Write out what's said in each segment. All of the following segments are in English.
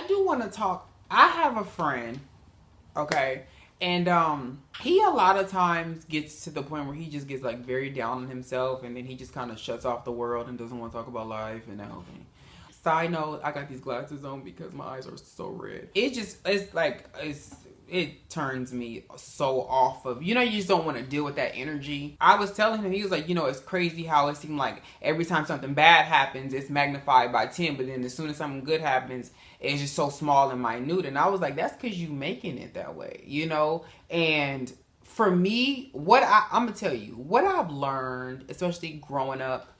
I do want to talk. I have a friend, okay, and he a lot of times gets to the point where he just gets like very down on himself, and then he just kind of shuts off the world and doesn't want to talk about life and that whole thing. Side note, I got these glasses on because my eyes are so red. It turns me so off of, you just don't want to deal with that energy. I was telling him, he was like, it's crazy how it seemed like every time something bad happens, it's magnified by 10, but then as soon as something good happens, it's just so small and minute. And I was like, that's because you making it that way, And for me, I'm gonna tell you what I've learned, especially growing up,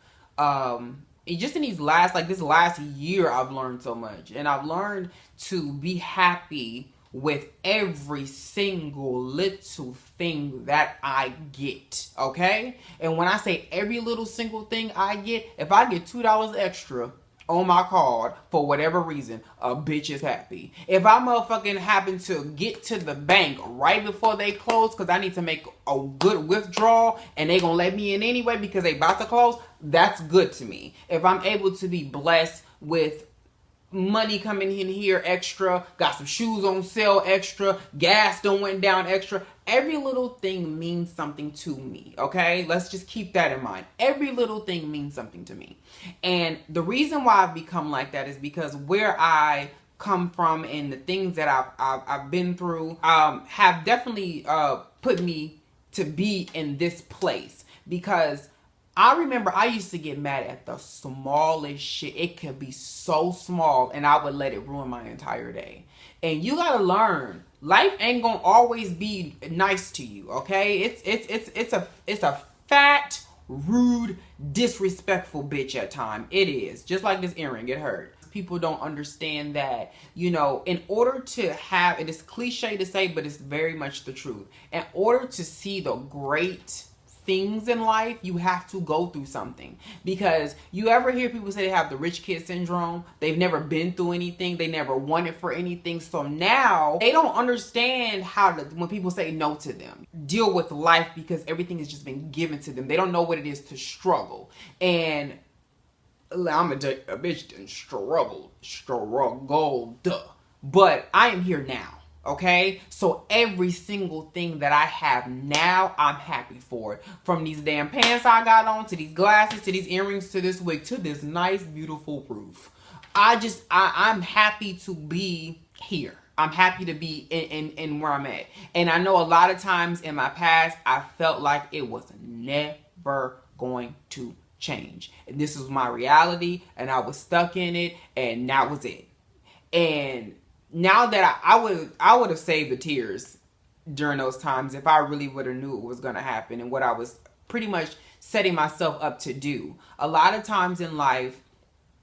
just in this last year, I've learned so much. And I've learned to be happy with every single little thing that I get, okay? And when I say every little single thing I get, if I get $2 extra on my card for whatever reason, a bitch is happy. If I motherfucking happen to get to the bank right before they close because I need to make a good withdrawal and they gonna let me in anyway because they about to close, that's good to me. If I'm able to be blessed with money coming in here extra, got some shoes on sale extra, gas done went down extra, every little thing means something to me, okay? Let's just keep that in mind. Every little thing means something to me. And the reason why I've become like that is because where I come from and the things that I've been through have definitely put me to be in this place. Because I remember I used to get mad at the smallest shit. It could be so small and I would let it ruin my entire day. And you gotta learn, life ain't gonna always be nice to you, okay? It's a fat, rude, disrespectful bitch at time. It is. Just like this earring, it hurt. People don't understand that, in order to have, it is cliche to say, but it's very much the truth. In order to see the great things in life, you have to go through something. Because you ever hear people say they have the rich kid syndrome? They've never been through anything. They never wanted for anything. So now they don't understand how to, when people say no to them, deal with life because everything has just been given to them. They don't know what it is to struggle. And I'm a bitch and struggled. But I am here now. Okay, so every single thing that I have now, I'm happy for it. From these damn pants I got on, to these glasses, to these earrings, to this wig, to this nice, beautiful roof. I'm happy to be here. I'm happy to be in where I'm at. And I know a lot of times in my past, I felt like it was never going to change. And this was my reality, and I was stuck in it, and that was it. And now that I would have saved the tears during those times if I really would have knew it was going to happen and what I was pretty much setting myself up to do. A lot of times in life,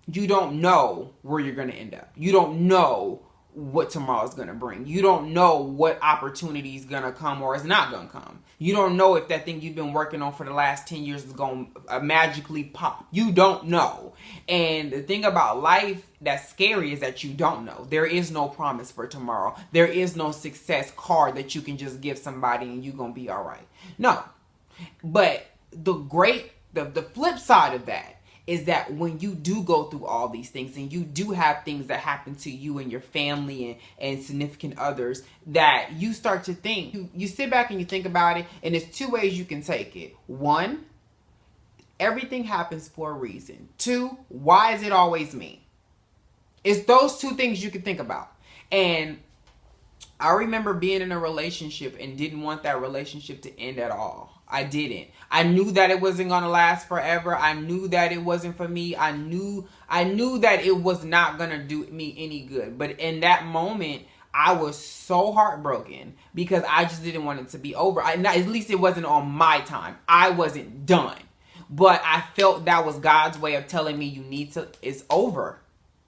you don't know where you're going to end up. You don't know what tomorrow's going to bring. You don't know what opportunity is going to come or is not going to come. You don't know if that thing you've been working on for the last 10 years is going to magically pop. You don't know. And the thing about life that's scary is that you don't know. There is no promise for tomorrow. There is no success card that you can just give somebody and you're going to be all right. No. But the flip side of that is that when you do go through all these things and you do have things that happen to you and your family and significant others, that you start to think, you sit back and you think about it, and there's two ways you can take it. One, everything happens for a reason. Two, why is it always me? It's those two things you can think about. And I remember being in a relationship and didn't want that relationship to end at all. I didn't. I knew that it wasn't going to last forever. I knew that it wasn't for me. I knew that it was not going to do me any good. But in that moment, I was so heartbroken because I just didn't want it to be over. At least it wasn't on my time. I wasn't done. But I felt that was God's way of telling me it's over.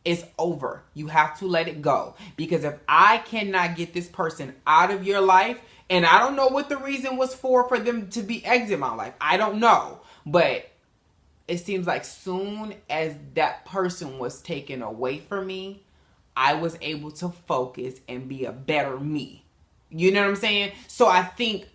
It's over. You have to let it go. Because if I cannot get this person out of your life, and I don't know what the reason was for them to be exit my life. I don't know. But it seems like soon as that person was taken away from me, I was able to focus and be a better me. You know what I'm saying? So I think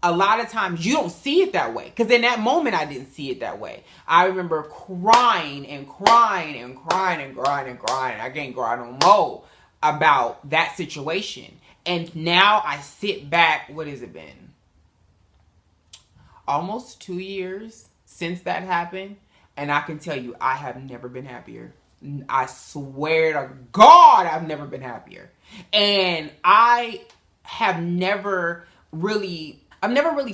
a lot of times you don't see it that way. Because in that moment, I didn't see it that way. I remember crying and crying and crying and crying and crying. I can't cry no more about that situation. And now I sit back, what has it been? Almost 2 years since that happened. And I can tell you, I have never been happier. I swear to God, I've never been happier. And I have never really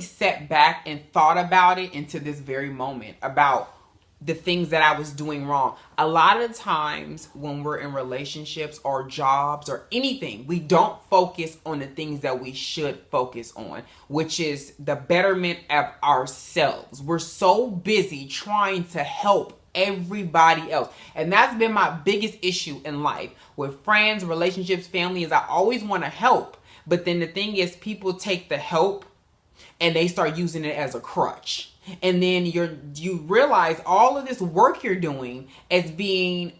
sat back and thought about it into this very moment about the things that I was doing wrong. A lot of times when we're in relationships or jobs or anything, we don't focus on the things that we should focus on, which is the betterment of ourselves. We're so busy trying to help everybody else. And that's been my biggest issue in life with friends, relationships, family, is I always want to help. But then the thing is, people take the help and they start using it as a crutch. And then you realize all of this work you're doing as being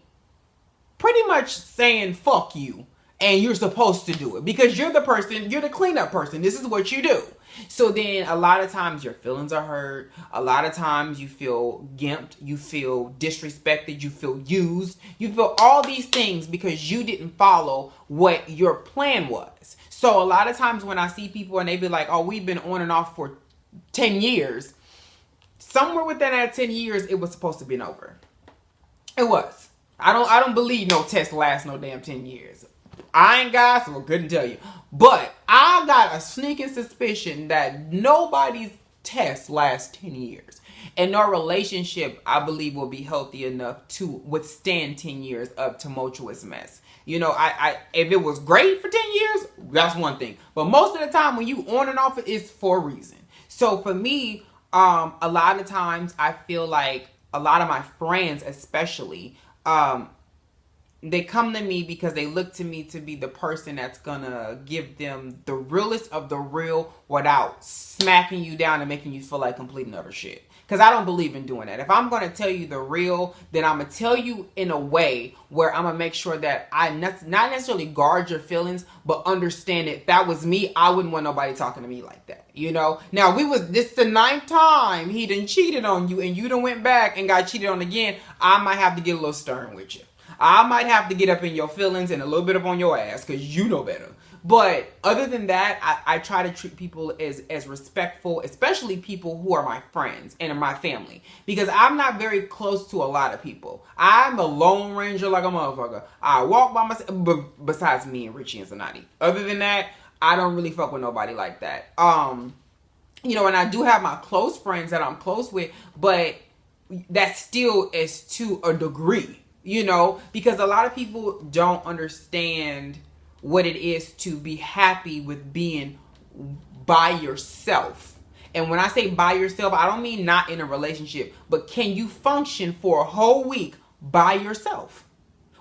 pretty much saying fuck you, and you're supposed to do it because you're the cleanup person. This is what you do. So then a lot of times your feelings are hurt. A lot of times you feel gimped, you feel disrespected, you feel used, you feel all these things because you didn't follow what your plan was. So a lot of times when I see people and they be like, oh, we've been on and off for 10 years, somewhere within that 10 years, it was supposed to be over. It was. I don't believe no test lasts no damn 10 years. I ain't got, so I couldn't tell you. But I got a sneaking suspicion that nobody's test lasts 10 years. And our relationship, I believe, will be healthy enough to withstand 10 years of tumultuous mess. You know, I if it was great for 10 years, that's one thing. But most of the time when you on and off, it's for a reason. So for me, a lot of times I feel like a lot of my friends especially, they come to me because they look to me to be the person that's gonna give them the realest of the real without smacking you down and making you feel like complete and utter shit. Because I don't believe in doing that. If I'm going to tell you the real, then I'm going to tell you in a way where I'm going to make sure that I not necessarily guard your feelings, but understand that if that was me, I wouldn't want nobody talking to me like that. You know? Now, this the 9th time he done cheated on you and you done went back and got cheated on again. I might have to get a little stern with you. I might have to get up in your feelings and a little bit up on your ass because you know better. But other than that, I try to treat people as respectful, especially people who are my friends and my family. Because I'm not very close to a lot of people. I'm a lone ranger like a motherfucker. I walk by myself, besides me and Richie and Zanati. Other than that, I don't really fuck with nobody like that. You know, and I do have my close friends that I'm close with, but that still is to a degree, you know, because a lot of people don't understand what it is to be happy with being by yourself. And when I say by yourself, I don't mean not in a relationship, but can you function for a whole week by yourself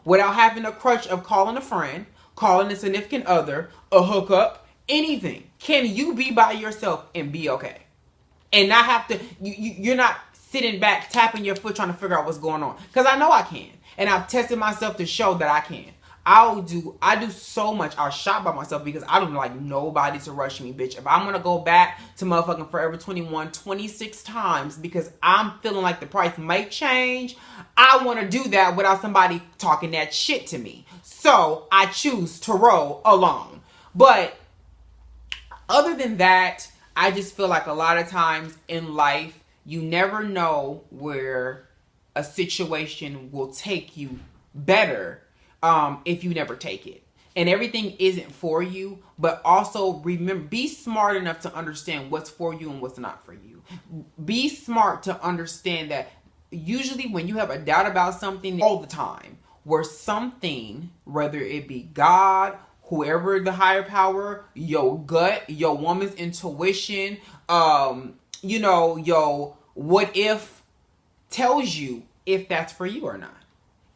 without having a crutch of calling a friend, calling a significant other, a hookup, anything? Can you be by yourself and be okay? And not have to, you're not sitting back, tapping your foot, trying to figure out what's going on. Because I know I can. And I've tested myself to show that I can. I do so much. I'll shop by myself because I don't like nobody to rush me, bitch. If I'm going to go back to motherfucking Forever 21 26 times because I'm feeling like the price might change, I want to do that without somebody talking that shit to me. So I choose to roll alone. But other than that, I just feel like a lot of times in life, you never know where a situation will take you better if you never take it. And everything isn't for you, but also remember, be smart enough to understand what's for you and what's not for you. Be smart to understand that usually when you have a doubt about something all the time, where something, whether it be God, whoever the higher power, your gut, your woman's intuition, you know, your what if tells you if that's for you or not.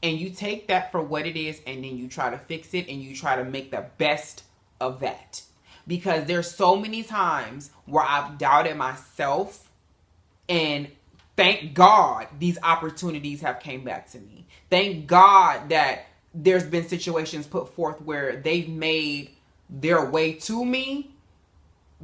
And you take that for what it is and then you try to fix it and you try to make the best of that. Because there's so many times where I've doubted myself, and thank God these opportunities have came back to me. Thank God that there's been situations put forth where they've made their way to me,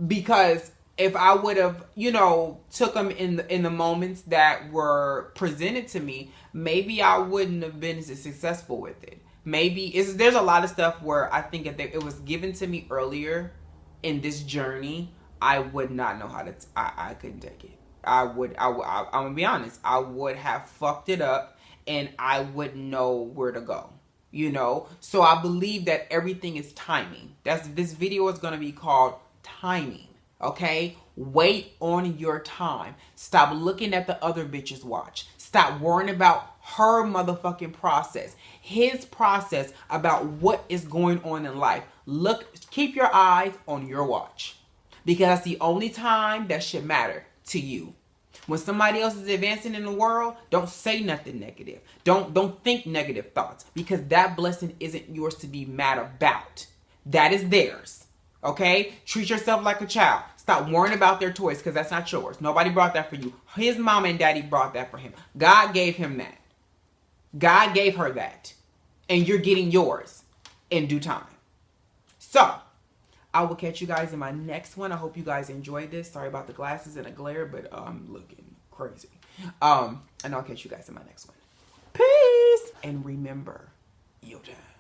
because if I would have, you know, took them in the moments that were presented to me, maybe I wouldn't have been as successful with it. Maybe there's a lot of stuff where I think if it was given to me earlier in this journey, I would not know how to. I couldn't take it. I'm gonna be honest. I would have fucked it up, and I wouldn't know where to go. You know, so I believe that everything is timing. This video is gonna be called timing. Okay, wait on your time. Stop looking at the other bitch's watch. Stop worrying about her motherfucking process, his process about what is going on in life. Keep your eyes on your watch, because that's the only time that should matter to you. When somebody else is advancing in the world, don't say nothing negative. Don't think negative thoughts, because that blessing isn't yours to be mad about. That is theirs. Okay? Treat yourself like a child. Stop worrying about their toys, because that's not yours. Nobody brought that for you. His mom and daddy brought that for him. God gave him that. God gave her that. And you're getting yours in due time. So, I will catch you guys in my next one. I hope you guys enjoyed this. Sorry about the glasses and the glare, but I'm looking crazy. And I'll catch you guys in my next one. Peace. And remember, your time.